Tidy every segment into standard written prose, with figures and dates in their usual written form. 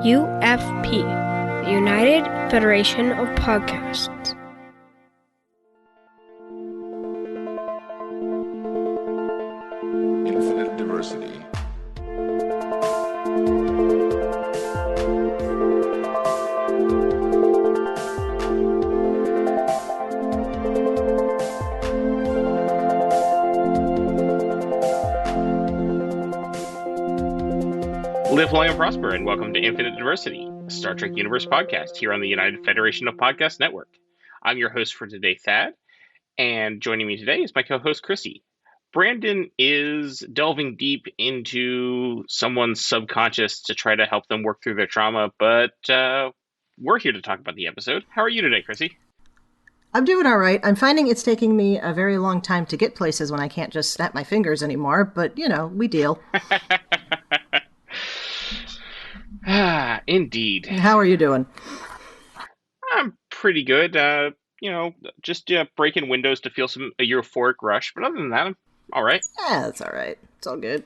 UFP, the United Federation of Podcasts. Infinite diversity. Live long and prosper, and welcome to Infinite Diversity, a Star Trek Universe podcast here on the United Federation of Podcast Network. I'm your host for today, Thad, and joining me today is my co-host, Chrissie. Brandon is delving deep into someone's subconscious to try to help them work through their trauma, but we're here to talk about the episode. How are you today, Chrissie? I'm doing all right. I'm finding it's taking me a very long time to get places when I can't just snap my fingers anymore, but, you know, we deal. Indeed. How are you doing? I'm pretty good. Just breaking windows to feel some euphoric rush, but other than that, I'm all right. Yeah, that's all right. It's all good.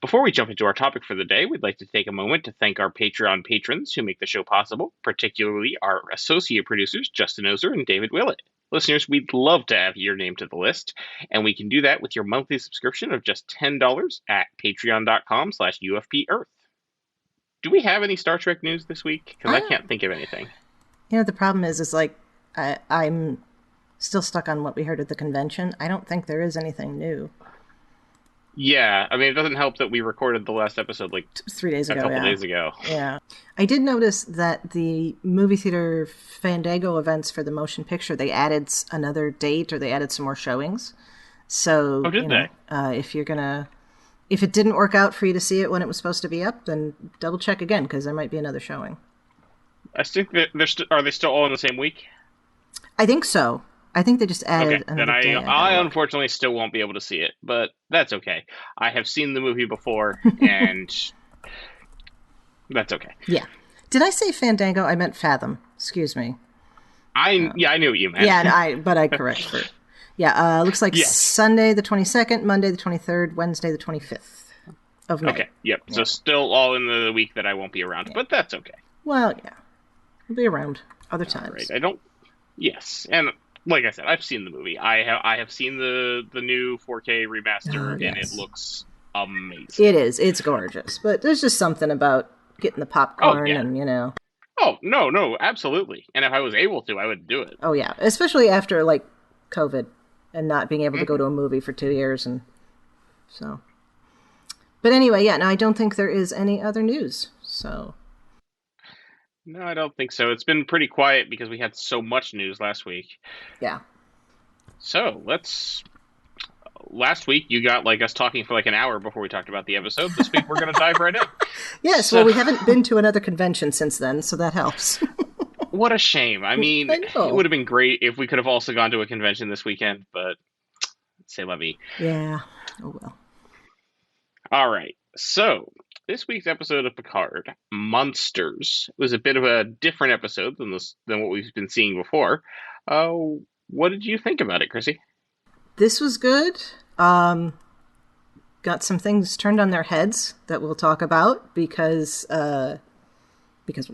Before we jump into our topic for the day, we'd like to take a moment to thank our Patreon patrons who make the show possible, particularly our associate producers, Justin Oser and David Willett. Listeners, we'd love to add your name to the list, and we can do that with your monthly subscription of just $10 at patreon.com/UFPEarth. Do we have any Star Trek news this week? Because I can't think of anything. You know, the problem is like, I'm still stuck on what we heard at the convention. I don't think there is anything new. Yeah, I mean, it doesn't help that we recorded the last episode like 3 days ago. A couple days ago. Yeah. I did notice that the movie theater Fandango events for the motion picture, they added another date, or they added some more showings. So, did they? If it didn't work out for you to see it when it was supposed to be up, then double check again, because there might be another showing. I think that are they still all in the same week? I think so. I think they just added another day. I unfortunately still won't be able to see it, but that's okay. I have seen the movie before, and that's okay. Yeah. Did I say Fandango? I meant Fathom. Excuse me. I knew what you meant. Yeah, but I corrected. Yeah, looks like yes. Sunday the 22nd, Monday the 23rd, Wednesday the 25th of May. Okay, yep. Yeah. So still all in the week that I won't be around, but that's okay. Well, yeah. We'll be around other times. Right. Yes, and like I said, I've seen the movie. I have seen the new 4K remaster, and it looks amazing. It is. It's gorgeous. But there's just something about getting the popcorn and, you know. Oh, no, absolutely. And if I was able to, I would do it. Oh, yeah. Especially after, like, COVID and not being able to go to a movie for 2 years. And so. But anyway, yeah, no, I don't think there is any other news. So. No, I don't think so. It's been pretty quiet because we had so much news last week. Yeah. So last week you got like us talking for like an hour before we talked about the episode. This week we're going to dive right in. Yes, well, we haven't been to another convention since then, so that helps. What a shame. I mean, it would have been great if we could have also gone to a convention this weekend, but c'est la vie. Yeah. Oh, well. All right. So this week's episode of Picard, Monsters, was a bit of a different episode than what we've been seeing before. What did you think about it, Chrissie? This was good. Got some things turned on their heads that we'll talk about because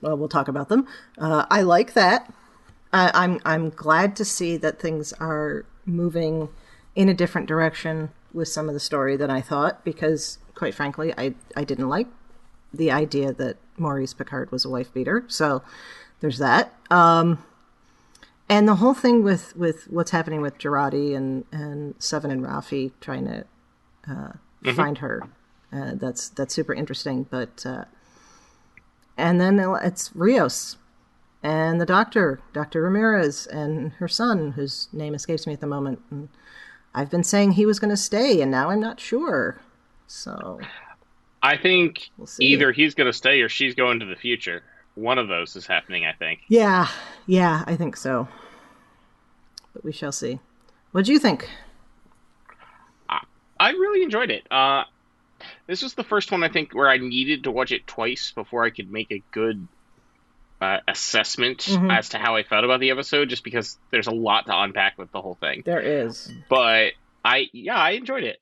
we'll talk about them. I like that. I'm glad to see that things are moving in a different direction with some of the story than I thought, because quite frankly, I didn't like the idea that Maurice Picard was a wife beater. So there's that. And the whole thing with what's happening with Jurati and Seven and Rafi trying to find her, that's super interesting. But and then it's Rios and the Dr. Ramirez, and her son, whose name escapes me at the moment. And I've been saying he was going to stay, and now I'm not sure. So I think either he's going to stay or she's going to the future. One of those is happening, I think. Yeah, I think so. But we shall see. What do you think? I really enjoyed it. This was the first one, I think, where I needed to watch it twice before I could make a good assessment as to how I felt about the episode, just because there's a lot to unpack with the whole thing. There is. But I enjoyed it.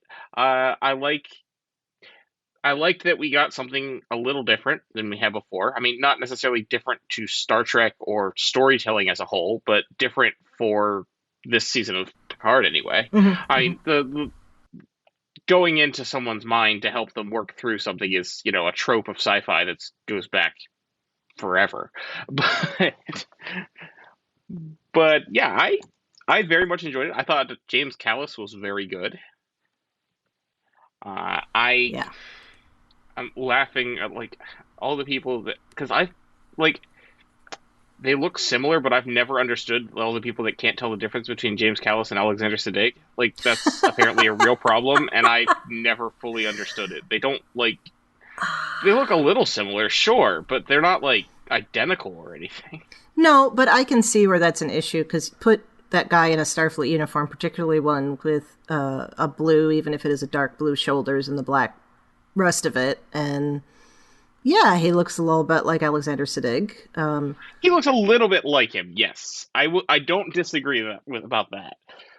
liked that we got something a little different than we had before. I mean, not necessarily different to Star Trek or storytelling as a whole, but different for this season of Picard anyway. I mean, the going into someone's mind to help them work through something is, a trope of sci-fi that goes back forever. But yeah, I very much enjoyed it. I thought that James Callis was very good. I'm laughing at like all the people because they look similar, but I've never understood all the people that can't tell the difference between James Callis and Alexander Siddig. Like, that's apparently a real problem, and I never fully understood it. They look a little similar, sure, but they're not, like, identical or anything. No, but I can see where that's an issue, because put that guy in a Starfleet uniform, particularly one with a blue, even if it is a dark blue shoulders and the black rest of it, and... yeah, he looks a little bit like Alexander Siddig. He looks a little bit like him, yes. I don't disagree about that.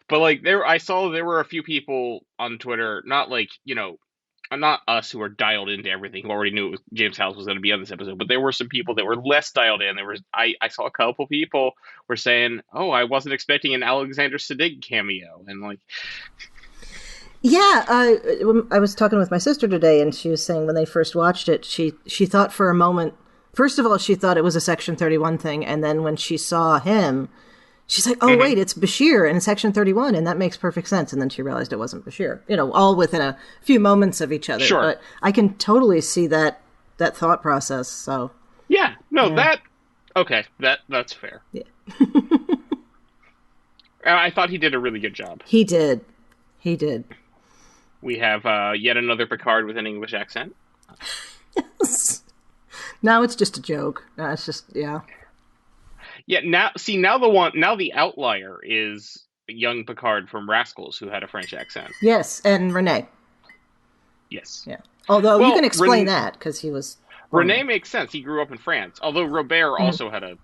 But like I saw there were a few people on Twitter, not like, not us who are dialed into everything, who already knew James Callis was going to be on this episode, but there were some people that were less dialed in. I saw a couple people were saying, "Oh, I wasn't expecting an Alexander Siddig cameo," and like. Yeah, I was talking with my sister today, and she was saying when they first watched it, she thought for a moment, first of all, she thought it was a Section 31 thing, and then when she saw him, she's like, oh, wait, it's Bashir in Section 31, and that makes perfect sense, and then she realized it wasn't Bashir, all within a few moments of each other. Sure. But I can totally see that thought process, so... yeah, no, yeah. That's fair. Yeah. I thought he did a really good job. He did. We have yet another Picard with an English accent. Yes. Now it's just a joke. No, it's just, yeah. Yeah, now the outlier is young Picard from Rascals who had a French accent. Yes, and Renee. Yes. Yeah. Although you can explain that, because he was... Renee makes sense. He grew up in France. Although Robert also had a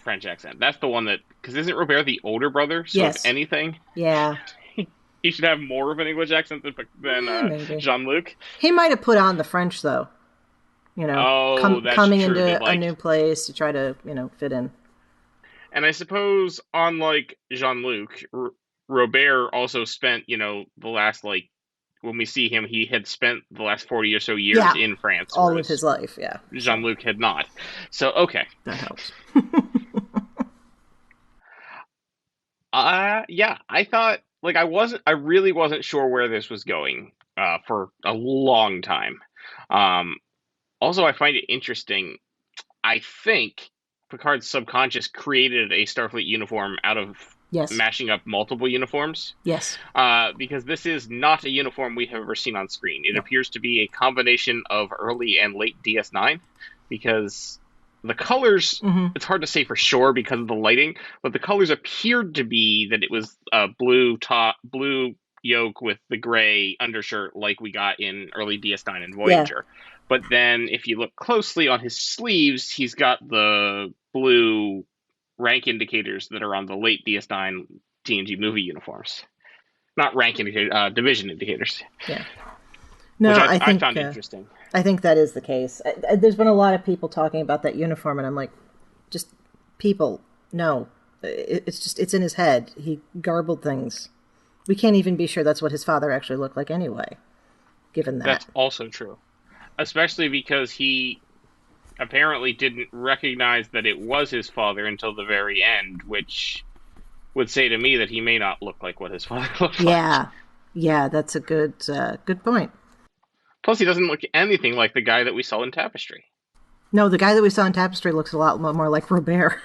French accent. That's the one that... because isn't Robert the older brother? So yes. If anything... yeah. He should have more of an English accent than Jean-Luc. He might have put on the French, though. Coming true. into a new place to try to, fit in. And I suppose, unlike Jean-Luc, Robert also spent, the last, when we see him, he had spent the last 40 or so years in France. All of his life, yeah. Jean-Luc had not. So, okay. That helps. Yeah, I thought... I really wasn't sure where this was going for a long time. Also, I find it interesting. I think Picard's subconscious created a Starfleet uniform out of mashing up multiple uniforms. Yes. Because this is not a uniform we have ever seen on screen. It appears to be a combination of early and late DS9, because... the colors, it's hard to say for sure because of the lighting, but the colors appeared to be that it was a blue yoke with the gray undershirt like we got in early DS9 and Voyager. Yeah. But then if you look closely on his sleeves, he's got the blue rank indicators that are on the late DS9 TNG movie uniforms. Not rank indicators, division indicators. Yeah. No, which I think, found interesting. I think that is the case. There's been a lot of people talking about that uniform, and I'm like, just people, no. It's in his head. He garbled things. We can't even be sure that's what his father actually looked like anyway, given that. That's also true. Especially because he apparently didn't recognize that it was his father until the very end, which would say to me that he may not look like what his father looked like. Yeah, that's a good point. Plus, he doesn't look anything like the guy that we saw in Tapestry. No, the guy that we saw in Tapestry looks a lot more like Robert.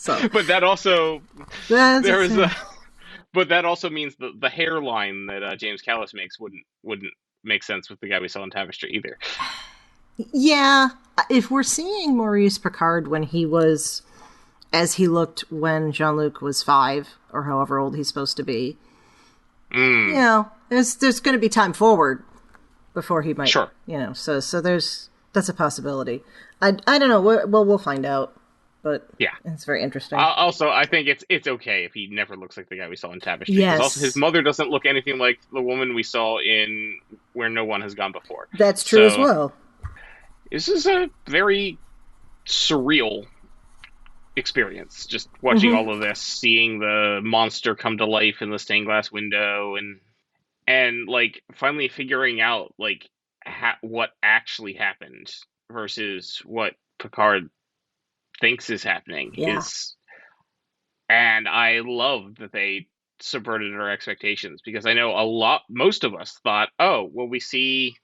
But that also but that also means the hairline that James Callis makes wouldn't make sense with the guy we saw in Tapestry either. Yeah, if we're seeing Maurice Picard when he was as he looked when Jean-Luc was 5 or however old he's supposed to be. There's going to be time forward before he might, so that's a possibility. I don't know. We'll find out. but Yeah. it's very interesting. Also, I think it's okay if he never looks like the guy we saw in Tapestry. Yes. Because also his mother doesn't look anything like the woman we saw in Where No One Has Gone Before. That's true as well. This is a very surreal experience, just watching all of this, seeing the monster come to life in the stained glass window, and like finally figuring out like what actually happened versus what Picard thinks is happening. And I love that they subverted our expectations, because I know most of us thought, oh, well, we see,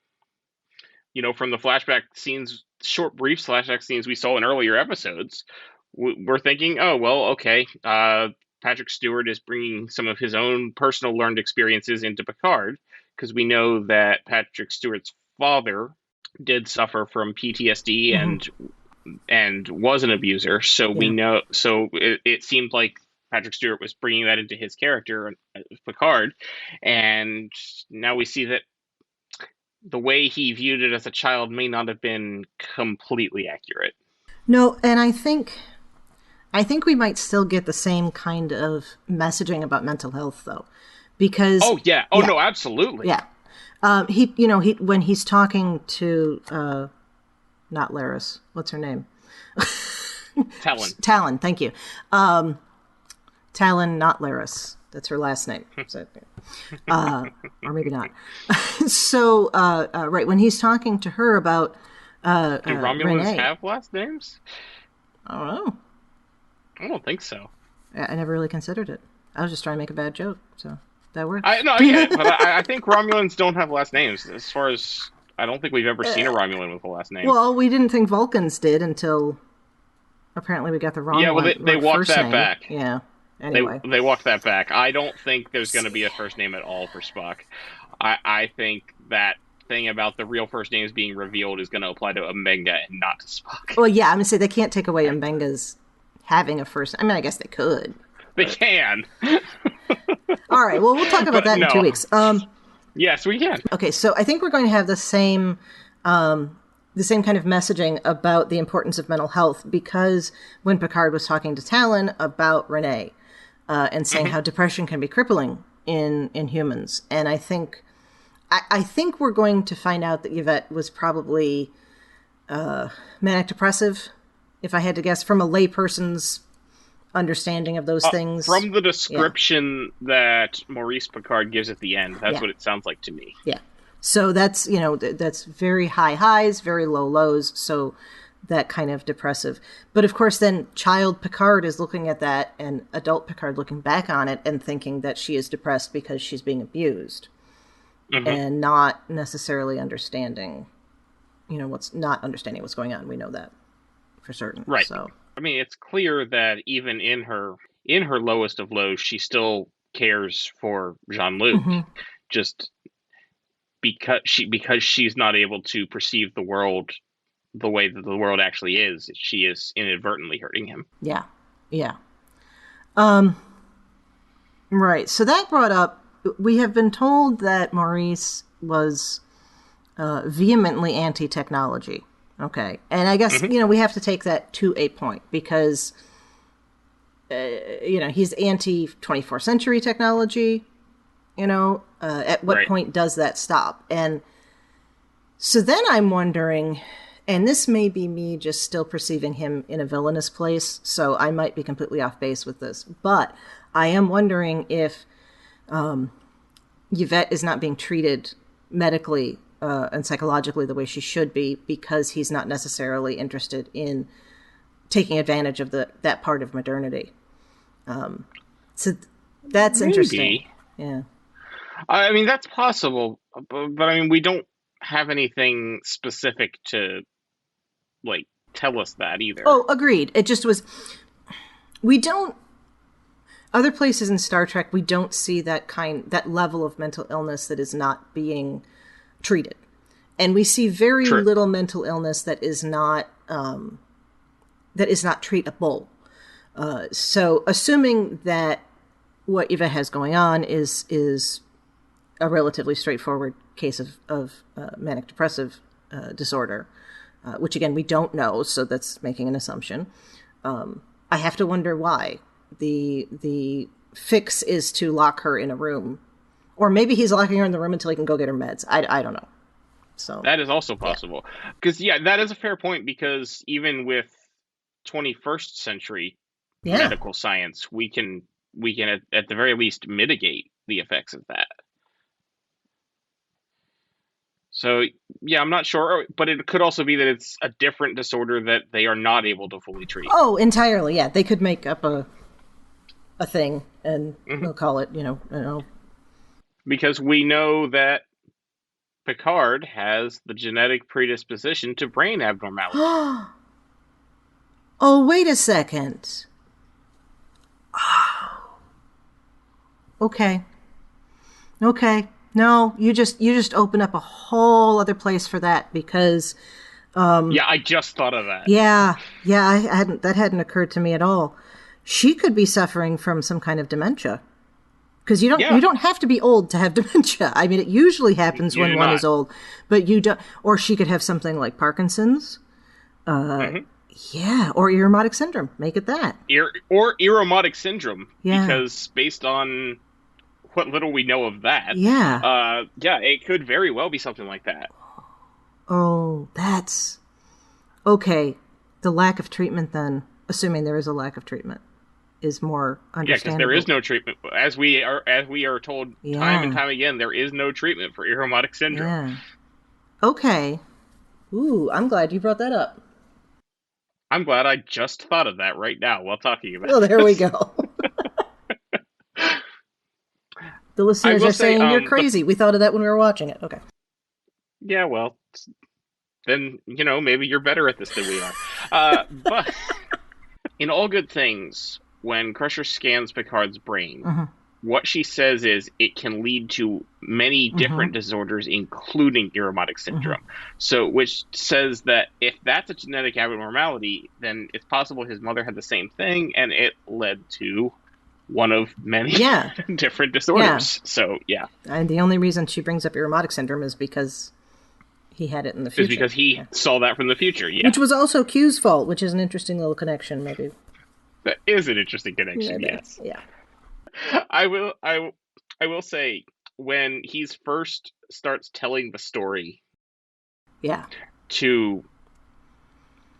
from the flashback scenes, short brief flashback scenes we saw in earlier episodes, we're thinking, oh, well, okay, Patrick Stewart is bringing some of his own personal learned experiences into Picard, because we know that Patrick Stewart's father did suffer from PTSD and was an abuser. So we know. So it seemed like Patrick Stewart was bringing that into his character, Picard, and now we see that the way he viewed it as a child may not have been completely accurate. No, and I think we might still get the same kind of messaging about mental health, though, because no, absolutely, he when he's talking to not Laris, what's her name? Talon, thank you. Talon, not Laris. That's her last name. So, or maybe not. So, right, when he's talking to her about do Romulans Renee, have last names? I don't know. I don't think so. I never really considered it. I was just trying to make a bad joke, so that worked. I get it, but I think Romulans don't have last names. As far as I don't think we've ever seen a Romulan with a last name. Well, we didn't think Vulcans did until apparently we got the wrong. Yeah, well, they walked that name. back. Yeah. Anyway, they walked that back. I don't think there's going to be a first name at all for Spock. I think that thing about the real first names being revealed is going to apply to Mbenga and not to Spock. Well, yeah, I'm going to say they can't take away Mbenga's having a first. I mean, I guess they could. They can. All right. Well, we'll talk about that in 2 weeks. Yes, we can. Okay, so I think we're going to have the same kind of messaging about the importance of mental health, because when Picard was talking to Talon about Renee and saying how depression can be crippling in humans, and I think we're going to find out that Yvette was probably manic depressive, if I had to guess, from a layperson's understanding of those things. From the description that Maurice Picard gives at the end, that's what it sounds like to me. Yeah. So that's, that's very high highs, very low lows. So that kind of depressive. But of course, then child Picard is looking at that, and adult Picard looking back on it and thinking that she is depressed because she's being abused and not necessarily understanding, what's going on. We know that for certain. Right. So. I mean, it's clear that even in her lowest of lows, she still cares for Jean-Luc, just because she's not able to perceive the world the way that the world actually is. She is inadvertently hurting him. Yeah. Right. So that brought up, we have been told that Maurice was vehemently anti-technology. Okay. And I guess, we have to take that to a point, because, he's anti-24th century technology, at what point does that stop? And so then I'm wondering, and this may be me just still perceiving him in a villainous place, so I might be completely off base with this, but I am wondering if Yvette is not being treated medically and psychologically the way she should be, because he's not necessarily interested in taking advantage of that part of modernity. So that's interesting. Yeah. I mean, that's possible, but I mean, we don't have anything specific to tell us that either. Oh, agreed. It just was, other places in Star Trek, we don't see that level of mental illness that is not being treated. And we see very little mental illness that is not treatable. So assuming that what Yvette has going on is a relatively straightforward case of manic depressive disorder, which again we don't know, so that's making an assumption. I have to wonder why. The fix is to lock her in a room. Or maybe he's locking her in the room until he can go get her meds. I don't know. So that is also possible. Because, that is a fair point, because even with 21st century medical science, we can at the very least mitigate the effects of that. So, I'm not sure, but it could also be that it's a different disorder that they are not able to fully treat. Oh, entirely, yeah. They could make up a thing, and we'll call it, Because we know that Picard has the genetic predisposition to brain abnormality. Oh, wait a second. Oh. Okay. No, you just open up a whole other place for that, because I just thought of that. That hadn't occurred to me at all. She could be suffering from some kind of dementia. Because you don't have to be old to have dementia. I mean, it usually happens when one is old, but you don't. Or she could have something like Parkinson's. Yeah, or Irritable syndrome. Make it that. Or Irritable syndrome. Yeah. Because based on what little we know of that, it could very well be something like that. Oh, that's okay. The lack of treatment, then, assuming there is a lack of treatment, is more understandable. Yeah, because there is no treatment. As we are told time and time again, there is no treatment for Irritable syndrome. Yeah. Okay. Ooh, I'm glad you brought that up. I'm glad I just thought of that right now while talking about it. Well, there we go. The listeners are saying you're crazy. We thought of that when we were watching it. Okay. Yeah, well, then, maybe you're better at this than we are. But in All Good Things, when Crusher scans Picard's brain, what she says is it can lead to many different disorders, including Irritable syndrome. So, which says that if that's a genetic abnormality, then it's possible his mother had the same thing, and it led to one of many different disorders. Yeah. So, And the only reason she brings up Irritable syndrome is because he had it in the future. Is because he saw that from the future, Which was also Q's fault, which is an interesting little connection, maybe. That is an interesting connection, yes. Yeah. I will say, when he's first starts telling the story to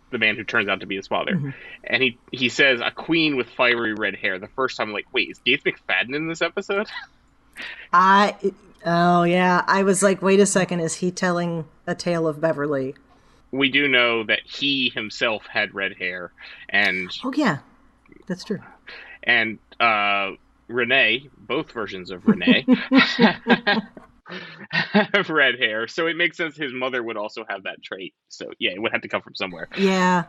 the man who turns out to be his father, and he says, a queen with fiery red hair, the first time I'm like, wait, is Gates McFadden in this episode? I was like, wait a second, is he telling a tale of Beverly? We do know that he himself had red hair, and... Oh, yeah, that's true. And, Renee, both versions of Renee, have red hair, so it makes sense his mother would also have that trait. So, it would have to come from somewhere. Yeah.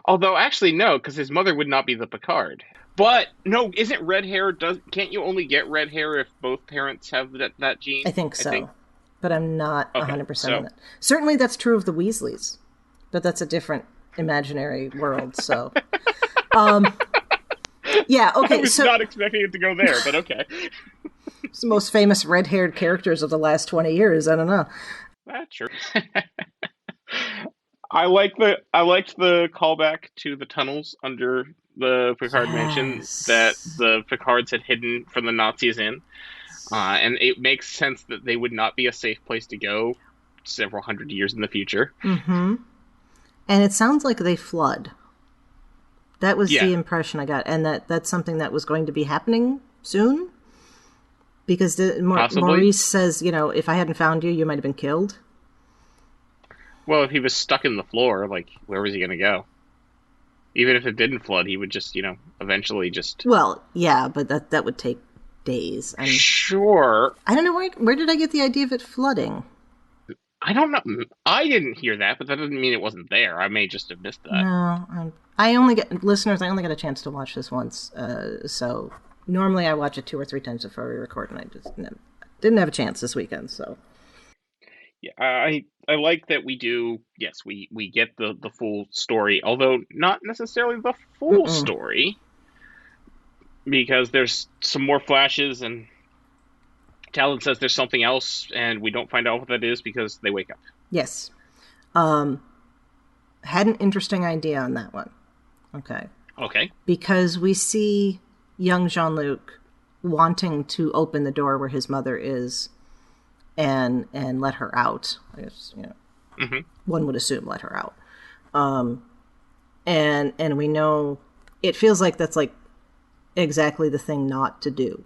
Although, actually, no, because his mother would not be the Picard. But, no, isn't red hair, can't you only get red hair if both parents have that gene? I think so. But I'm not 100% on it. Certainly that's true of the Weasleys, but that's a different imaginary world, so... Yeah, okay. I was not expecting it to go there, but okay. It's the most famous red-haired characters of the last 20 years. I don't know. That's true. I liked the callback to the tunnels under the Picard mansion that the Picards had hidden from the Nazis in. And it makes sense that they would not be a safe place to go several hundred years in the future. Mm-hmm. And it sounds like they flood. That was the impression I got, and that's something that was going to be happening soon. Because Maurice says, if I hadn't found you, you might have been killed. Well, if he was stuck in the floor, where was he going to go? Even if it didn't flood, he would just, eventually just... Well, yeah, but that would take days. Sure. I don't know, where did I get the idea of it flooding? I don't know. I didn't hear that, but that doesn't mean it wasn't there. I may just have missed that. No, I only get a chance to watch this once. So normally I watch it 2 or 3 times before we record, and I just didn't have a chance this weekend. So yeah, I like that we do. Yes, we get the full story, although not necessarily the full story, because there's some more flashes and. Talon says there's something else, and we don't find out what that is because they wake up. Yes. Had an interesting idea on that one. Okay. Okay. Because we see young Jean-Luc wanting to open the door where his mother is and let her out. I guess, one would assume let her out. And we know it feels like that's like exactly the thing not to do.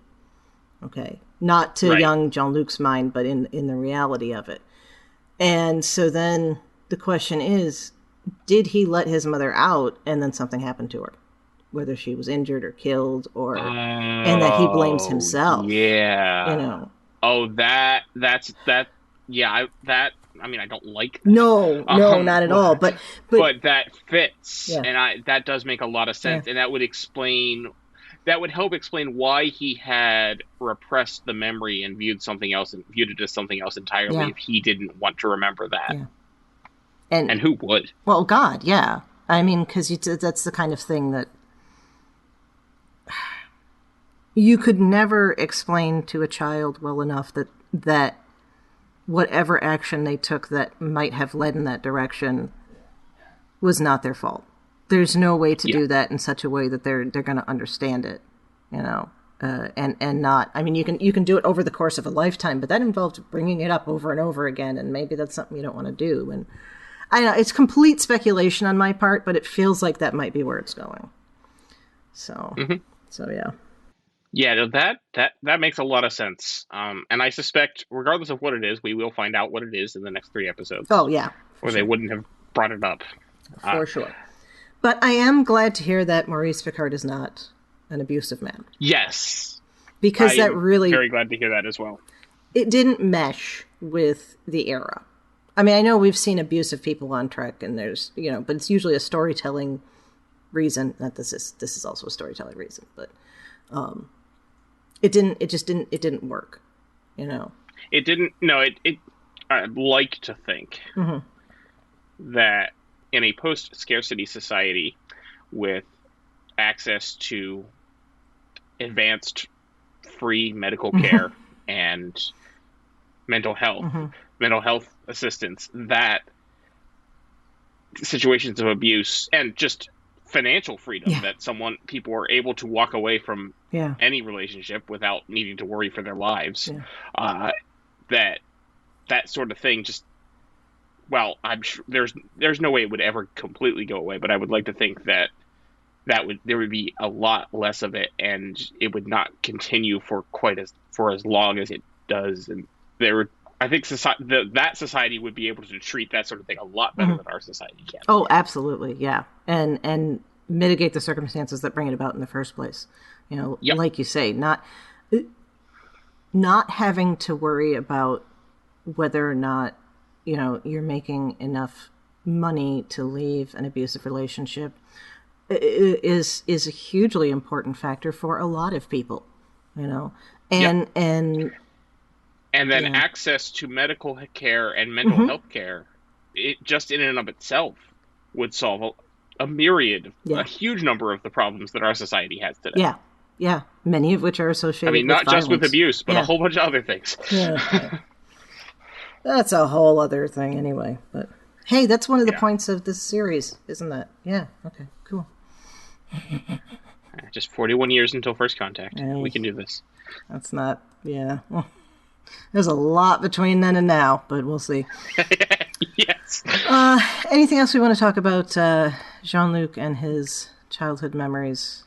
Okay. Not to young Jean-Luc's mind, but in the reality of it. And so then the question is, did he let his mother out and then something happened to her? Whether she was injured or killed and that he blames himself. Yeah. Oh, that's yeah, I mean, I don't like that. No, not at all. But that fits, and that does make a lot of sense, and that would help explain why he had repressed the memory and viewed it as something else entirely if he didn't want to remember that. Yeah. And who would? Well, God, yeah. I mean, because that's the kind of thing that you could never explain to a child well enough that whatever action they took that might have led in that direction was not their fault. There's no way to do that in such a way that they're going to understand it, and not. I mean, you can do it over the course of a lifetime, but that involves bringing it up over and over again, and maybe that's something you don't want to do. And I know it's complete speculation on my part, but it feels like that might be where it's going. So, so yeah. Yeah, that makes a lot of sense. And I suspect, regardless of what it is, we will find out what it is in the next 3 episodes. Oh, yeah. Or they wouldn't have brought it up. For sure. But I am glad to hear that Maurice Picard is not an abusive man. Yes. Because that really... very glad to hear that as well. It didn't mesh with the era. I mean, I know we've seen abusive people on Trek, and there's, but it's usually a storytelling reason. Not this is also a storytelling reason, but... It didn't work, It didn't, no, I'd like to think that in a post-scarcity society with access to advanced free medical care and mental health assistance, that situations of abuse and just financial freedom that people are able to walk away from any relationship without needing to worry for their lives. That sort of thing just, well, I'm sure there's no way it would ever completely go away, but I would like to think that there would be a lot less of it, and it would not continue for as long as it does. And I think that society would be able to treat that sort of thing a lot better than our society can. Oh, absolutely, yeah, and mitigate the circumstances that bring it about in the first place. Like you say, not having to worry about whether or not you're making enough money to leave an abusive relationship is a hugely important factor for a lot of people. And then access to medical care and mental health care, it just in and of itself would solve a huge number of the problems that our society has today. Yeah. Many of which are associated with not violence. Just with abuse, but a whole bunch of other things. Yeah. That's a whole other thing anyway. But hey, that's one of the points of this series, isn't it? Yeah. Okay, cool. Just 41 years until first contact. We can do this. That's not, well, there's a lot between then and now, but we'll see. Yes. Anything else we want to talk about Jean-Luc and his childhood memories?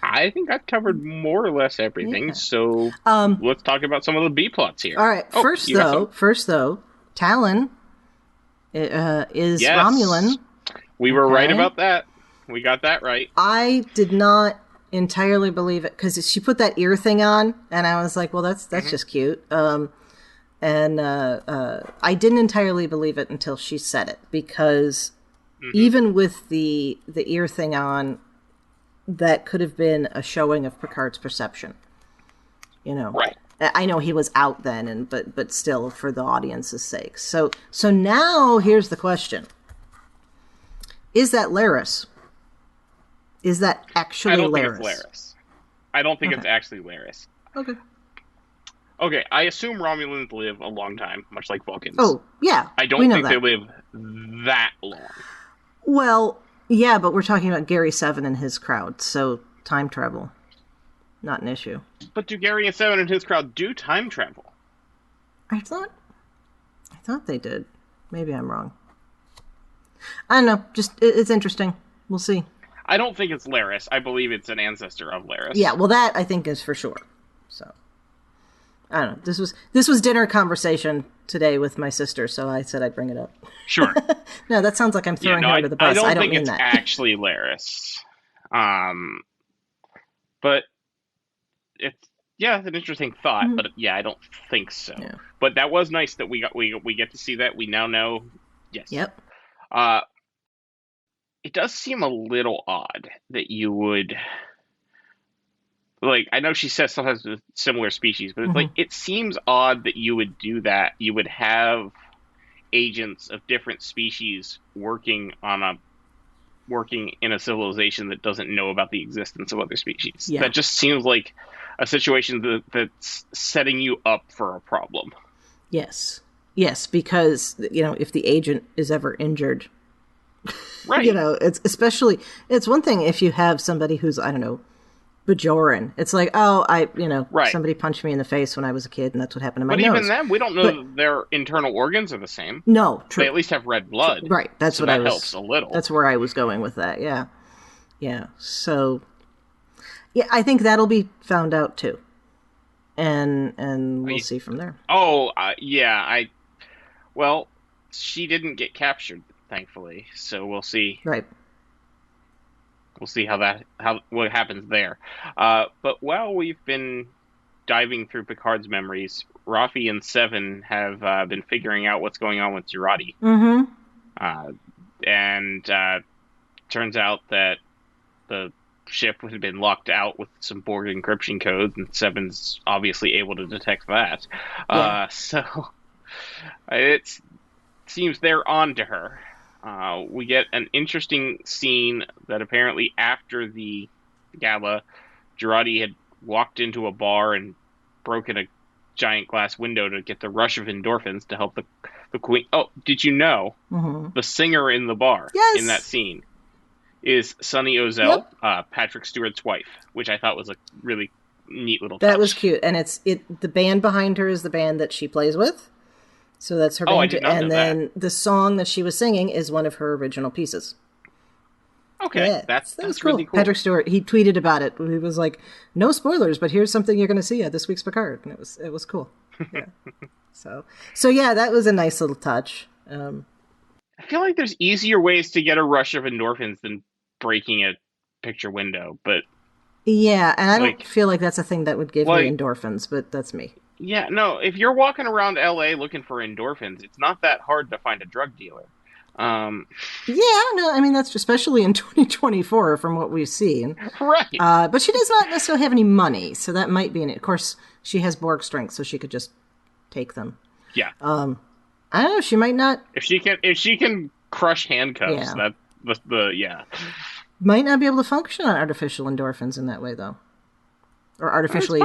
I think I've covered more or less everything, so let's talk about some of the B-plots here. All right, first though, Talon is Romulan. We were right about that. We got that right. I did not entirely believe it, because she put that ear thing on, and I was like, well, that's just cute. I didn't entirely believe it until she said it, because even with the ear thing on, that could have been a showing of Picard's perception. Right. I know he was out then, but still, for the audience's sake. So now here's the question: is that Laris? Is that actually Laris? I don't think it's Laris. I don't think it's actually Laris. Okay. Okay, I assume Romulans live a long time, much like Vulcans. Oh, yeah. I don't think they live that long. Well, Yeah, but we're talking about Gary Seven and his crowd, so time travel, not an issue. But do Gary and Seven and his crowd do time travel? I thought they did. Maybe I'm wrong. I don't know. Just it's interesting. We'll see. I don't think it's Laris. I believe it's an ancestor of Laris. Yeah, well, that I think is for sure. So I don't know. This was dinner conversation today with my sister, so I said I'd bring it up. Sure. No, that sounds like I'm throwing her under the bus. I don't think mean it's that. actually Laris. But it's an interesting thought. Mm-hmm. But yeah, I don't think so. Yeah. But that was nice that we get to see that. We now know. Yes. Yep. It does seem a little odd that you would, like, I know she says sometimes with similar species, but it's like, it seems odd that you would do that. You would have agents of different species working in a civilization that doesn't know about the existence of other species. Yeah. That just seems like a situation that's setting you up for a problem. Yes, because, if the agent is ever injured, right. It's one thing if you have somebody who's, I don't know, Bajoran. It's like, right. Somebody punched me in the face when I was a kid, and that's what happened to my nose. But even then, we don't know their internal organs are the same. No, true. They at least have red blood. True. Right, that's so what that helps a little. That's where I was going with that, yeah. Yeah, so, yeah, I think that'll be found out, too. And we'll see from there. Oh, yeah, well, she didn't get captured, thankfully, so we'll see. Right. We'll see what happens there. But while we've been diving through Picard's memories, Rafi and Seven have been figuring out what's going on with Jurati. Mm-hmm. And turns out that the ship had been locked out with some Borg encryption codes, and Seven's obviously able to detect that. Yeah. So it seems they're on to her. We get an interesting scene that apparently after the gala, Jurati had walked into a bar and broken a giant glass window to get the rush of endorphins to help the queen. Oh, did you know the singer in the bar in that scene is Sunny Ozel, Patrick Stewart's wife, which I thought was a really neat little touch. That was cute. And the band behind her is the band that she plays with. So that's her band. I did not know then the song that she was singing is one of her original pieces. Okay, yeah, that's cool. Really cool. Patrick Stewart, he tweeted about it. He was like, "No spoilers, but here's something you're going to see at this week's Picard," and it was cool. Yeah. so yeah, that was a nice little touch. I feel like there's easier ways to get a rush of endorphins than breaking a picture window, but yeah, and I don't feel like that's a thing that would give you endorphins, but that's me. Yeah, no, if you're walking around LA looking for endorphins, it's not that hard to find a drug dealer. Yeah, no, I mean, that's especially in 2024 from what we've seen. Right. But she does not necessarily have any money, so that might be of course, she has Borg strength, so she could just take them. Yeah. I don't know, she might not. If she can crush handcuffs, yeah. Might not be able to function on artificial endorphins in that way, though. Or artificially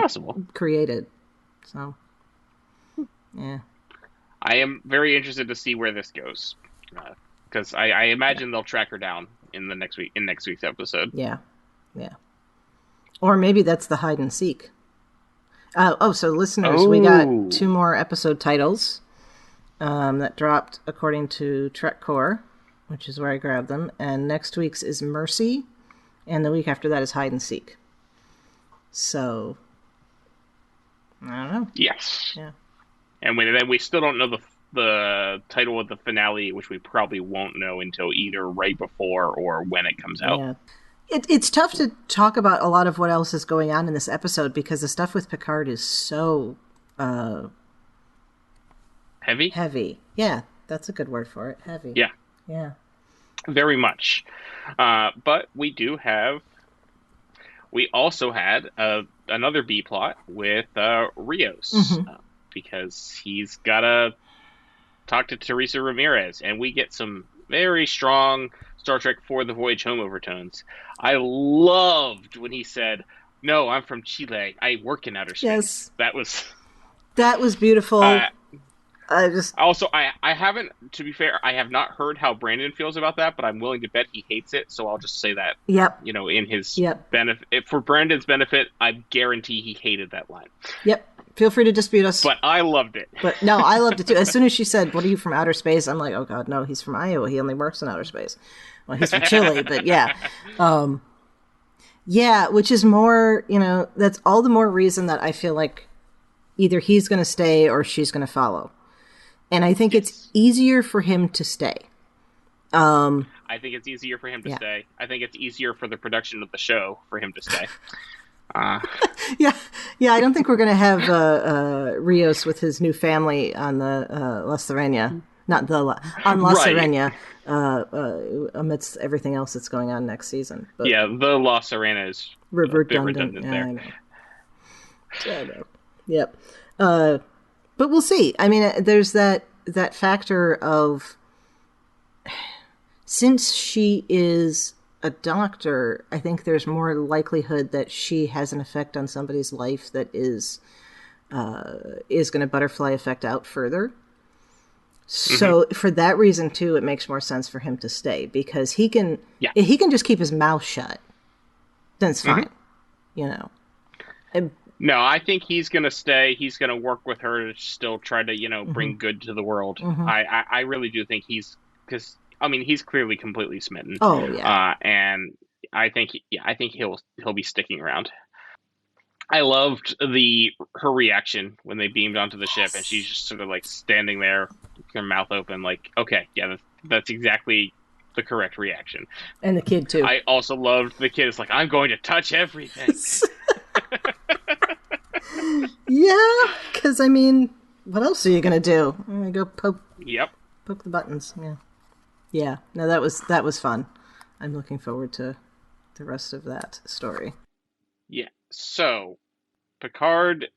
created. So, yeah. I am very interested to see where this goes. Because I imagine they'll track her down in next week's episode. Yeah. Or maybe that's the hide and seek. So listeners, we got 2 more episode titles that dropped according to Trek Core, which is where I grabbed them. And next week's is Mercy, and the week after that is Hide and Seek. So, I don't know. Yes. Yeah. And then we still don't know the title of the finale, which we probably won't know until either right before or when it comes out. Yeah. It's tough to talk about a lot of what else is going on in this episode because the stuff with Picard is so heavy. Heavy, yeah, that's a good word for it. Heavy. Yeah. Very much. But we also had another B plot with Rios because he's gotta talk to Teresa Ramirez, and we get some very strong Star Trek For the Voyage Home overtones. I loved when he said, "No, I'm from Chile. I work in outer space." Yes. That was beautiful. I haven't, to be fair, I have not heard how Brandon feels about that, but I'm willing to bet he hates it, so I'll just say that. Yep. In his Yep. benefit, for Brandon's benefit, I guarantee he hated that line. Yep. Feel free to dispute us. But I loved it. But no, I loved it too. As soon as she said, "What are you from outer space?" I'm like, "Oh God, no, he's from Iowa. He only works in outer space." Well, he's from Chile, but yeah. Yeah, which is more, that's all the more reason that I feel like either he's going to stay or she's going to follow. And I think it's easier for him to stay. I think it's easier for him to stay. I think it's easier for the production of the show for him to stay. Yeah, I don't think we're going to have Rios with his new family on the La Serena. Not on La Serena, amidst everything else that's going on next season. But yeah, the La Serena is redundant there. I know. Yep. But we'll see. I mean, there's that factor of, since she is a doctor, I think there's more likelihood that she has an effect on somebody's life that is going to butterfly effect out further. So for that reason too, it makes more sense for him to stay, because he can just keep his mouth shut. Then it's fine, No, I think he's going to stay. He's going to work with her to still try to, bring good to the world. I really do think he's clearly completely smitten. Oh yeah. And I think he'll be sticking around. I loved her reaction when they beamed onto the ship, and she's just sort of like standing there, her mouth open, like, okay, yeah, that's exactly the correct reaction. And the kid too. I also loved the kid. It's like, I'm going to touch everything. Yeah, because what else are you gonna do? I'm gonna go poke the buttons. Yeah. No, that was fun. I'm looking forward to the rest of that story. Yeah. So Picard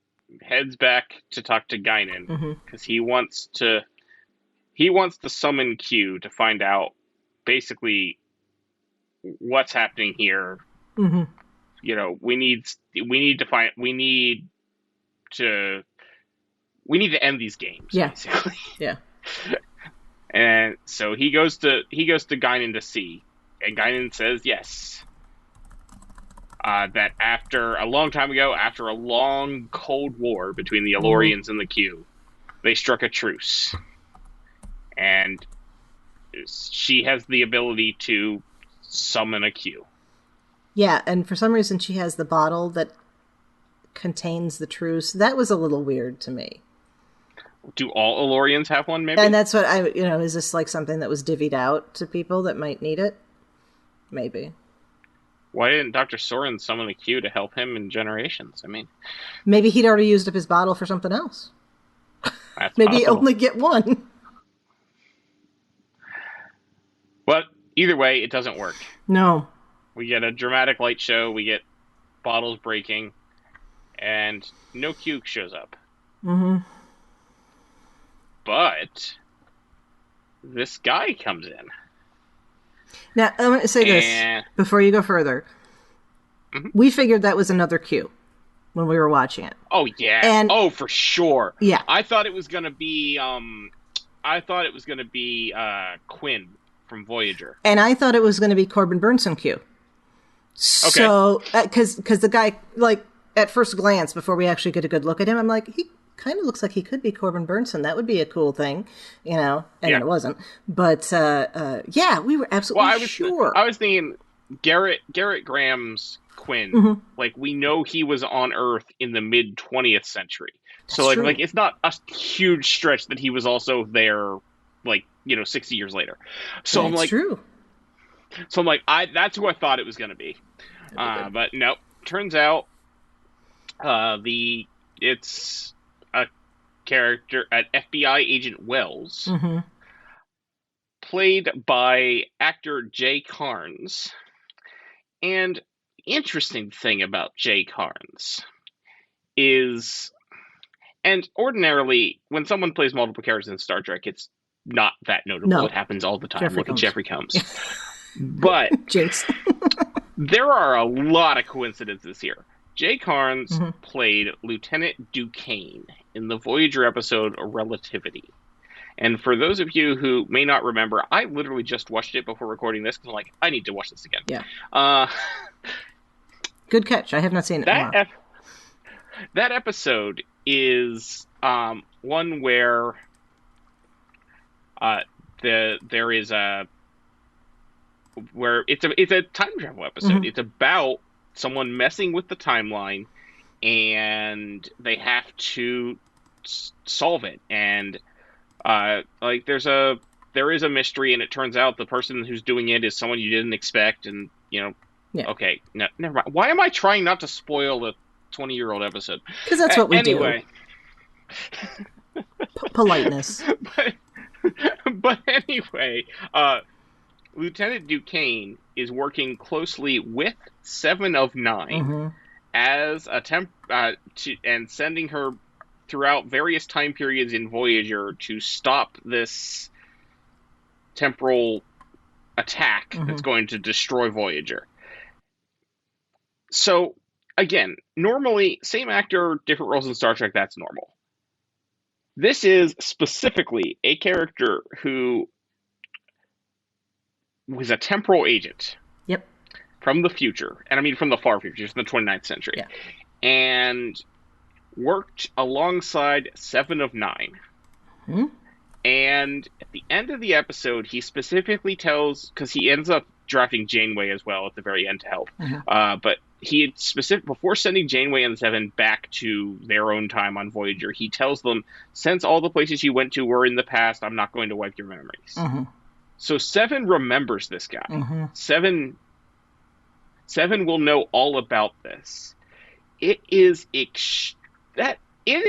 heads back to talk to Guinan because he wants to summon Q to find out basically what's happening here. We need to end these games. Yeah. Basically. Yeah. And so he goes to Guinan to see, and Guinan says yes. That after a long time ago, after a long Cold War between the Elorians and the Q, they struck a truce. And she has the ability to summon a Q. Yeah, and for some reason she has the bottle that contains the truce. That was a little weird to me. Do all Elorians have one, maybe? And that's what is this like something that was divvied out to people that might need it? Maybe. Why didn't Dr. Soren summon a Q to help him in Generations? Maybe he'd already used up his bottle for something else. That's maybe possible. only get one. But either way, it doesn't work. No. We get a dramatic light show, we get bottles breaking, and no Q shows up. But this guy comes in. Now, I'm going to say this before you go further. We figured that was another Q when we were watching it. Oh, yeah. For sure. Yeah. I thought it was going to be Quinn from Voyager. And I thought it was going to be Corbin Burnson Q. So, because the guy, like, at first glance, before we actually get a good look at him, I'm like, he kind of looks like he could be Corbin Burnson. That would be a cool thing, and then it wasn't. But, we were absolutely sure. I was thinking Garrett Graham's Quinn. Like, we know he was on Earth in the mid-20th century. So, like, it's not a huge stretch that he was also there, 60 years later. So That's I'm like, true. So I'm like, that's who I thought it was going to be. But no, turns out it's a character, an FBI agent Wells, played by actor Jay Carnes. And interesting thing about Jay Carnes is, and ordinarily when someone plays multiple characters in Star Trek, it's not that notable. No. It happens all the time. Look at Jeffrey Combs. But Jinx. There are a lot of coincidences here. Jay Carnes played Lieutenant Duquesne in the Voyager episode Relativity. And for those of you who may not remember, I literally just watched it before recording this because I'm like, I need to watch this again. Yeah. Good catch. I have not seen it in a while. That episode is one where there is where it's a time travel episode. Mm-hmm. It's about someone messing with the timeline, and they have to solve it. And there is a mystery, and it turns out the person who's doing it is someone you didn't expect, and yeah. Okay, no, never mind. Why am I trying not to spoil a 20-year-old episode? Because that's what we do. Anyway. Politeness. But anyway, Lieutenant Duquesne is working closely with 7 of 9 mm-hmm. as and sending her throughout various time periods in Voyager to stop this temporal attack mm-hmm. that's going to destroy Voyager. So, again, normally, same actor, different roles in Star Trek, that's normal. This is specifically a character who was a temporal agent. Yep. From the future. And I mean from the far future, from the 29th century. Yeah. And worked alongside 7 of 9. Hmm? And at the end of the episode, he specifically tells, because he ends up drafting Janeway as well at the very end to help. Mm-hmm. But he had before sending Janeway and the 7 back to their own time on Voyager, he tells them, since all the places you went to were in the past, I'm not going to wipe your memories. Mm-hmm. So 7 remembers this guy. Mm-hmm. 7 will know all about this. It is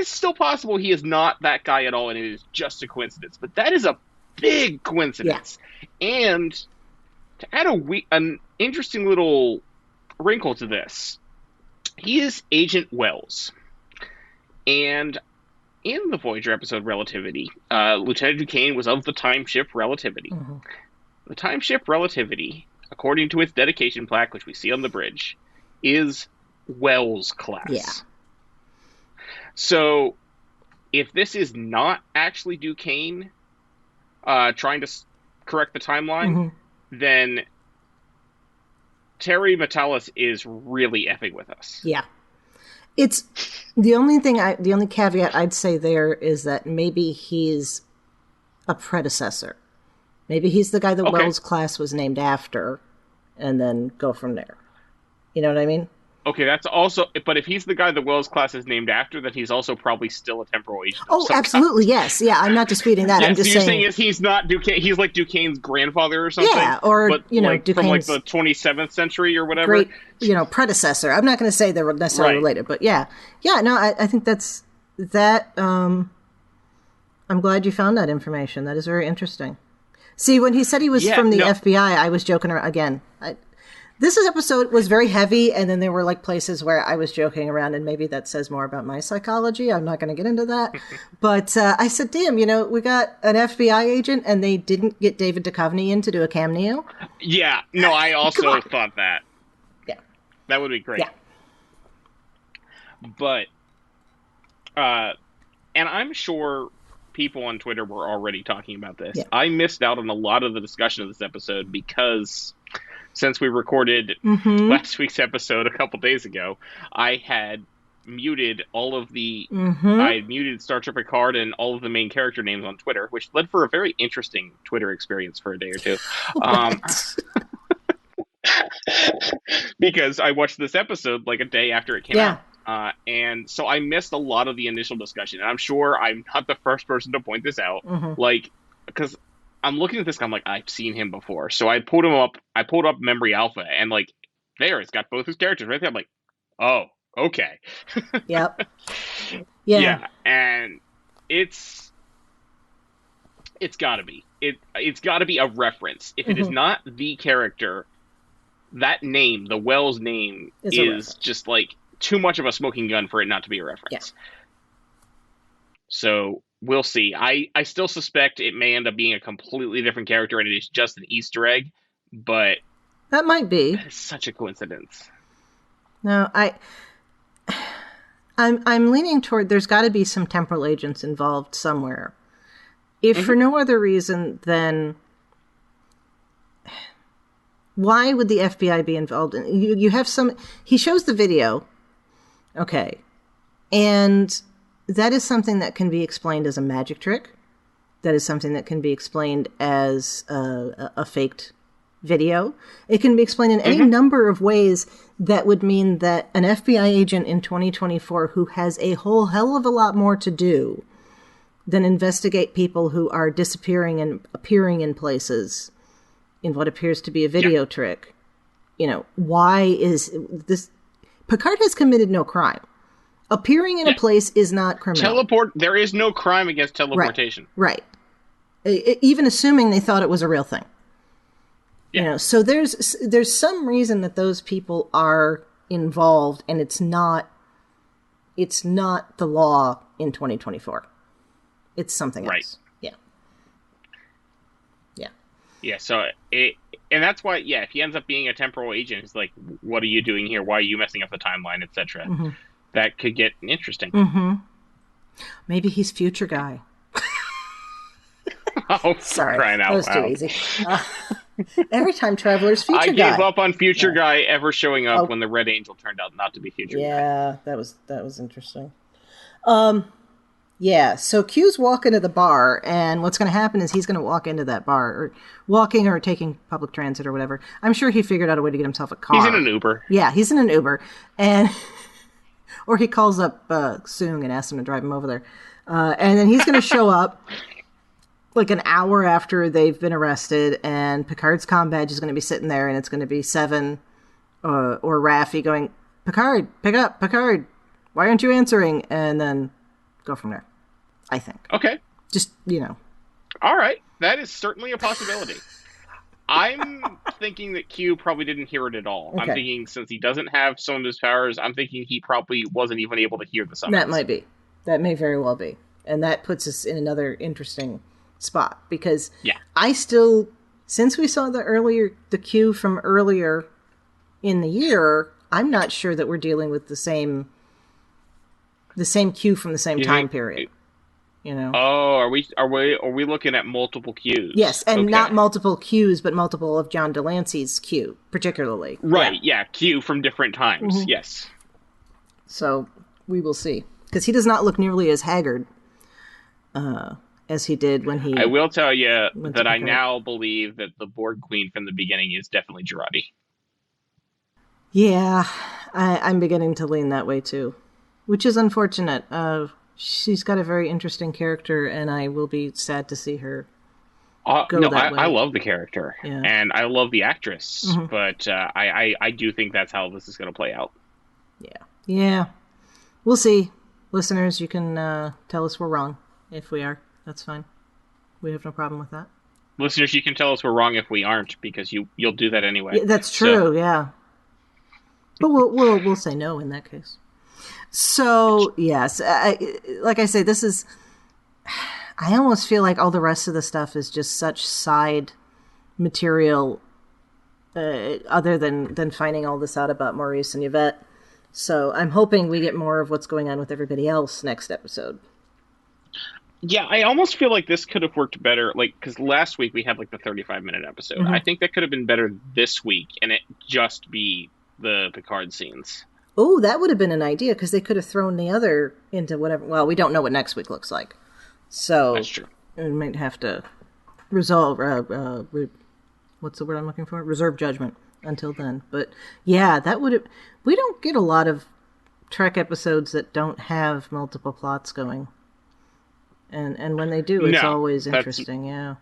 still possible he is not that guy at all, and it is just a coincidence. But that is a big coincidence. Yeah. And to add an interesting little wrinkle to this, he is Agent Wells. And in the Voyager episode Relativity, Lieutenant Duquesne was of the time ship Relativity. Mm-hmm. The time ship Relativity, according to its dedication plaque, which we see on the bridge, is Wells class. Yeah. So, if this is not actually Duquesne trying to correct the timeline, mm-hmm. then Terry Matalas is really effing with us. Yeah. It's the only caveat I'd say there is that maybe he's a predecessor. Maybe he's the guy that Wells class was named after, and then go from there. You know what I mean? Okay, that's also... But if he's the guy that Wells class is named after, then he's also probably still a temporal agent. Oh, absolutely, yes. Yeah, I'm not disputing that. Yeah, I'm just so saying... You're saying he's not Duquesne, he's like Duquesne's grandfather or something? Yeah, or, but, Duquesne's... From, the 27th century or whatever? Great, predecessor. I'm not going to say they're necessarily related, but yeah. Yeah, no, I think that's... That, I'm glad you found that information. That is very interesting. See, when he said he was from the FBI, I was joking around. Again, this episode was very heavy, and then there were places where I was joking around, and maybe that says more about my psychology. I'm not going to get into that. But I said, damn, we got an FBI agent, and they didn't get David Duchovny in to do a cameo? Yeah. No, I also thought that. Yeah. That would be great. Yeah. But, and I'm sure people on Twitter were already talking about this. Yeah. I missed out on a lot of the discussion of this episode because... Since we recorded mm-hmm. last week's episode a couple days ago, I had muted all of the... Mm-hmm. I had muted Star Trek Picard and all of the main character names on Twitter, which led for a very interesting Twitter experience for a day or two. Because I watched this episode a day after it came out. And so I missed a lot of the initial discussion. And I'm sure I'm not the first person to point this out. Mm-hmm. Because... I'm looking at this guy, I'm like, I've seen him before. So I pulled him up. I pulled up Memory Alpha, and there, it's got both his characters right there. I'm like, oh, okay. Yep. Yeah, and it's got to be. It's got to be a reference. If it is not the character, that name, the Wells name, is just too much of a smoking gun for it not to be a reference. Yeah. So... We'll see. I still suspect it may end up being a completely different character and it is just an Easter egg, but... That might be. It's such a coincidence. No, I'm leaning toward there's got to be some temporal agents involved somewhere. If for no other reason than why would the FBI be involved in you have some he shows the video. Okay. And that is something that can be explained as a magic trick. That is something that can be explained as a faked video. It can be explained in any number of ways that would mean that an FBI agent in 2024 who has a whole hell of a lot more to do than investigate people who are disappearing and appearing in places in what appears to be a video trick. You know, why is this? Picard has committed no crime. Appearing in a place is not criminal. There is no crime against teleportation. Right. Even assuming they thought it was a real thing. Yeah. You know, so there's some reason that those people are involved, and it's not the law in 2024. It's something else. Right. Yeah. Yeah. Yeah. So and that's why, if he ends up being a temporal agent, it's like, what are you doing here? Why are you messing up the timeline, etc. That could get interesting. Maybe he's future guy. Oh, sorry, crying out that was loud. Too easy. Every time Traveler's future guy. I gave up on future guy ever showing up when the Red Angel turned out not to be future guy. Yeah, that was interesting. Yeah, so Q's walking to the bar, and what's going to happen is he's going to walk into that bar, or walking or taking public transit or whatever. I'm sure he figured out a way to get himself a car. He's in an Uber. Yeah, he's in an Uber, and or he calls up Soong and asks him to drive him over there, and then he's going to show up like an hour after they've been arrested, and Picard's comm badge is going to be sitting there, and it's going to be Seven or Raffi going, Picard, pick up, Picard, why aren't you answering? And then go from there, I think. Okay. Just, you know. All right. That is certainly a possibility. I'm thinking that Q probably didn't hear it at all. Okay. I'm thinking since he doesn't have some of his powers, I'm thinking he probably wasn't even able to hear the summons. That might be. That may very well be. And that puts us in another interesting spot, because I still, since we saw the Q from earlier in the year, I'm not sure that we're dealing with the same Q from the same time period. You know? Oh, are we looking at multiple Qs? Yes, and not multiple Qs, but multiple of John Delancey's Q, particularly. Right, Q from different times, yes. So, we will see. Because he does not look nearly as haggard as he did when he... I will tell you that I now believe that the Borg Queen from the beginning is definitely Jurati. Yeah, I'm beginning to lean that way too. Which is unfortunate. She's got a very interesting character, and I will be sad to see her go that way. I love the character, and I love the actress, but I do think that's how this is going to play out. Yeah. We'll see. Listeners, you can tell us we're wrong. If we are, that's fine. We have no problem with that. Listeners, you can tell us we're wrong if we aren't, because you'll do that anyway. Yeah, that's true, yeah. But we'll say no in that case. So, yes, like I say, this is... I almost feel like all the rest of the stuff is just such side material, other than finding all this out about Maurice and Yvette. So I'm hoping we get more of what's going on with everybody else next episode. Yeah, I almost feel like this could have worked better, like, because last week we had, like, the 35-minute episode. I think that could have been better this week, and it just be the Picard scenes. Oh, that would have been an idea, because they could have thrown the other into whatever... Well, we don't know what next week looks like. So... That's true. We might have to resolve... what's the word I'm looking for? Reserve judgment until then. But, yeah, that would have... We don't get a lot of Trek episodes that don't have multiple plots going. And when they do, it's always interesting, yeah.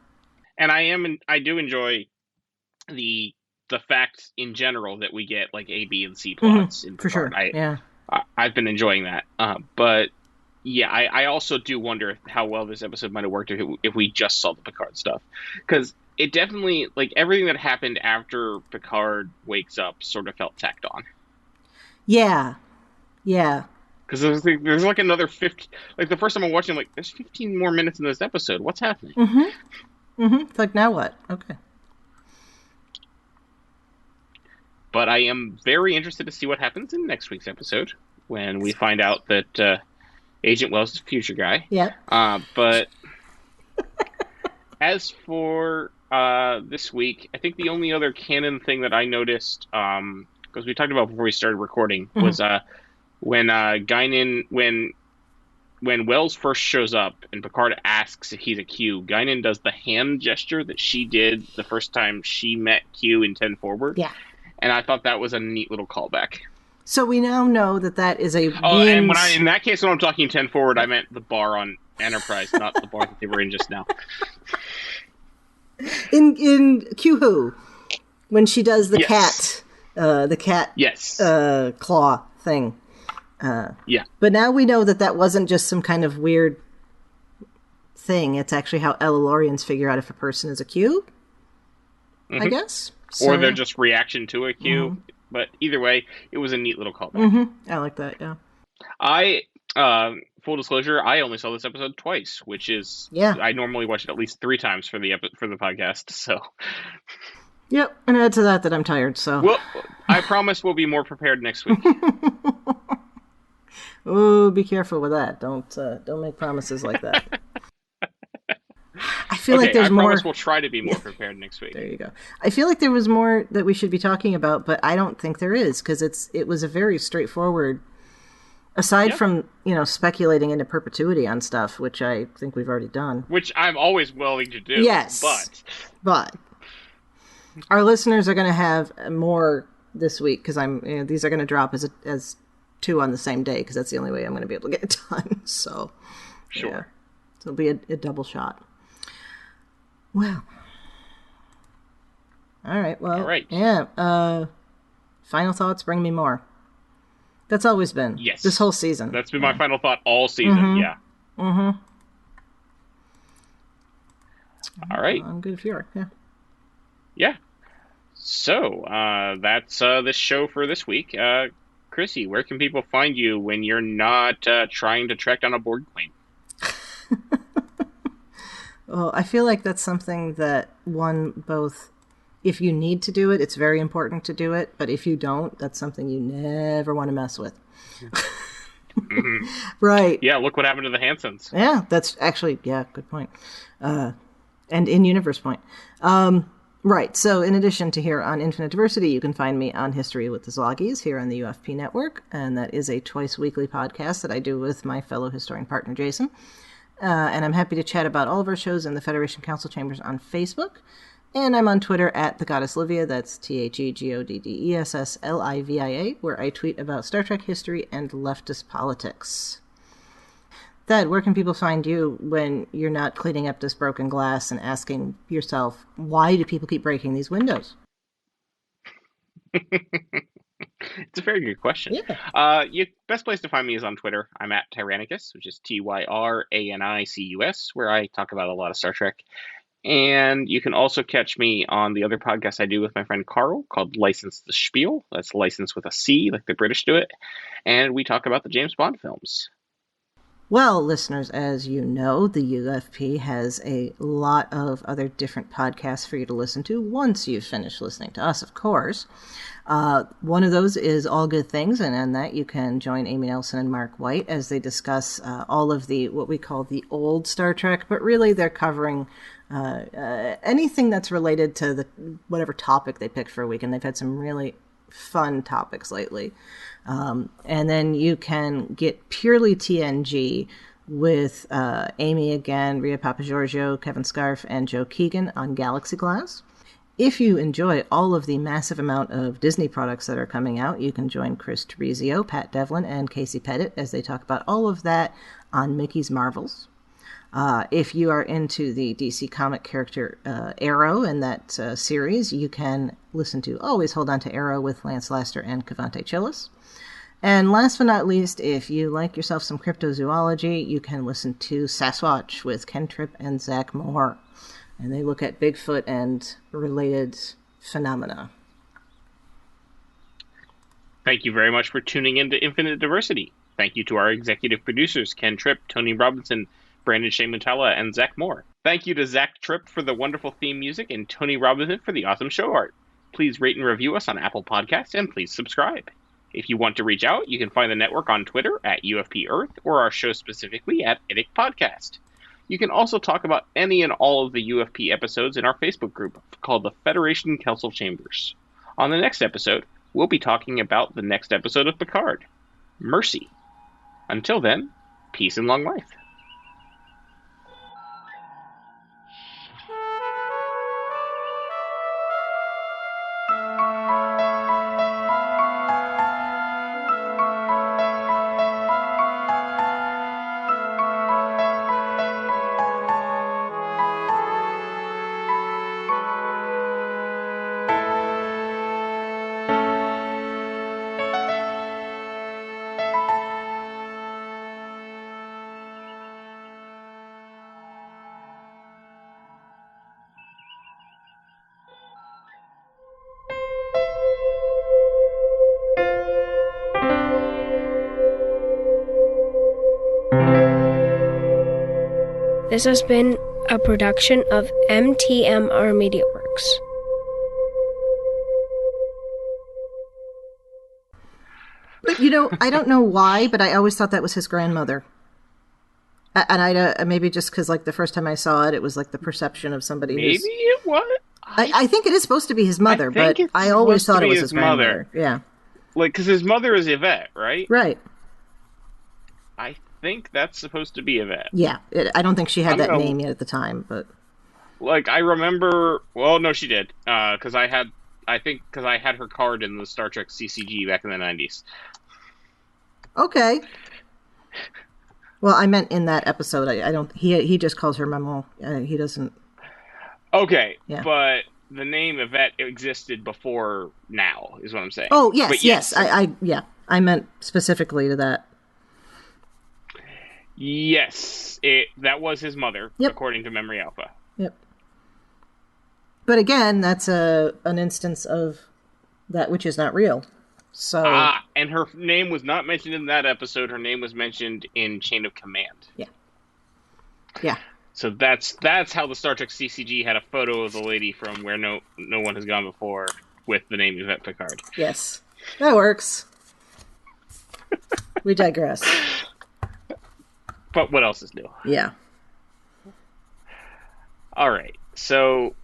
And I do enjoy the fact in general that we get like A, B, and C plots. For sure, I've been enjoying that. But yeah, I also do wonder how well this episode might have worked if we just saw the Picard stuff. Because it definitely, like, everything that happened after Picard wakes up sort of felt tacked on. Yeah. Because there's like another 50... Like, the first time I'm watching, like, there's 15 more minutes in this episode. What's happening? It's like, now what? Okay. But I am very interested to see what happens in next week's episode. when we find out that Agent Wells is the future guy. Yeah. But as for this week, I think the only other canon thing that I noticed, because we talked about before we started recording, was when Guinan, when Wells first shows up and Picard asks if he's a Q, Guinan does the hand gesture that she did the first time she met Q in 10 Forward. Yeah. And I thought that was a neat little callback. So we now know that is a and in that case, when I'm talking 10 Forward, I meant the bar on Enterprise, not the bar that they were in just now. In Q-Who, when she does the yes. cat yes. Claw thing. Yeah. But now we know that wasn't just some kind of weird thing. It's actually how Elorians figure out if a person is a Q, I guess. So, or they're just reaction to a Q. But either way, it was a neat little callback. Mm-hmm. I like that, yeah. Full disclosure, I only saw this episode twice, which is... Yeah. I normally watch it at least 3 times for the podcast, so... Yep, and add to that I'm tired, so... Well, I promise we'll be more prepared next week. Oh, be careful with that. Don't make promises like that. I feel like there's more... I promise we'll try to be more prepared next week. There you go. I feel like there was more that we should be talking about, but I don't think there is, because it was a very straightforward... Aside from, speculating into perpetuity on stuff, which I think we've already done. Which I'm always willing to do. Yes. But our listeners are going to have more this week, because these are going to drop as 2 on the same day, because that's the only way I'm going to be able to get it done. So, sure. Yeah. So it'll be a double shot. Well. All right. Well, all right. Yeah. Final thoughts, bring me more. That's always been. Yes. This whole season. That's been my final thought all season, yeah. Mm-hmm. All right. I'm good if you are, yeah. Yeah. So, that's this show for this week. Chrissie, where can people find you when you're not trying to track down a Borg queen? Well, I feel like that's something that both... If you need to do it, it's very important to do it. But if you don't, that's something you never want to mess with. Mm-hmm. Right. Yeah, look what happened to the Hansons. Yeah, that's actually, good point. And in-universe point. Right, so in addition to here on Infinite Diversity, you can find me on History with the Szilagys here on the UFP Network. And that is a twice-weekly podcast that I do with my fellow historian partner, Jason. And I'm happy to chat about all of our shows in the Federation Council Chambers on Facebook. And I'm on Twitter at The Goddess Livia, that's TheGoddessLivia, where I tweet about Star Trek history and leftist politics. Thad, where can people find you when you're not cleaning up this broken glass and asking yourself, why do people keep breaking these windows? It's a very good question. Yeah. Best place to find me is on Twitter. I'm at Tyrannicus, which is Tyranicus, where I talk about a lot of Star Trek. And you can also catch me on the other podcast I do with my friend Carl called License the Spiel. That's license with a C, like the British do it. And we talk about the James Bond films. Well, listeners, as you know, the UFP has a lot of other different podcasts for you to listen to once you've finished listening to us, of course. One of those is All Good Things, and on that you can join Amy Nelson and Mark White as they discuss all of what we call the old Star Trek, but really they're covering anything that's related to whatever topic they pick for a week, and they've had some really fun topics lately. And then you can get purely TNG with Amy again, Rhea Papagiorgio, Kevin Scharf, and Joe Keegan on Galaxy Glass. If you enjoy all of the massive amount of Disney products that are coming out, you can join Chris Terrizio, Pat Devlin, and Casey Pettitt as they talk about all of that on Mickey's Marvels. If you are into the DC comic character Arrow and that series, you can listen to Always Hold On to Arrow with Lance Laster and Cavante Chillis. And last but not least, if you like yourself some cryptozoology, you can listen to Sasquatch with Ken Tripp and Zach Moore. And they look at Bigfoot and related phenomena. Thank you very much for tuning in to Infinite Diversity. Thank you to our executive producers, Ken Tripp, Tony Robinson, Brandon Shea Mutala, and Zach Moore. Thank you to Zach Tripp for the wonderful theme music and Tony Robinson for the awesome show art. Please rate and review us on Apple Podcasts, and please subscribe. If you want to reach out, you can find the network on Twitter at UFP Earth or our show specifically at IDIC Podcast. You can also talk about any and all of the UFP episodes in our Facebook group called the Federation Council Chambers. On the next episode, we'll be talking about the next episode of Picard, Mercy. Until then, peace and long life. This has been a production of MTMR Media Works. But, I don't know why, but I always thought that was his grandmother. And I maybe just because, the first time I saw it, it was, the perception of somebody Maybe it was? I think it is supposed to be his mother, but I always thought it was his grandmother. Yeah. Because his mother is Yvette, right? Right. I think that's supposed to be Yvette. Yeah. I don't think she had that name yet at the time, but... I remember... Well, no, she did. Because I had her card in the Star Trek CCG back in the 90s. Okay. Well, I meant in that episode. I don't... He just calls her Maman. He doesn't... Okay, yeah. But the name Yvette existed before now, is what I'm saying. Oh, yes, yes. I meant specifically to that. Yes, that was his mother, according to Memory Alpha. Yep. But again, that's an instance of that which is not real. So. And her name was not mentioned in that episode. Her name was mentioned in Chain of Command. Yeah. Yeah. So that's how the Star Trek CCG had a photo of the lady from Where No One Has Gone Before with the name Yvette Picard. Yes, that works. We digress. But what else is new? Yeah. All right. So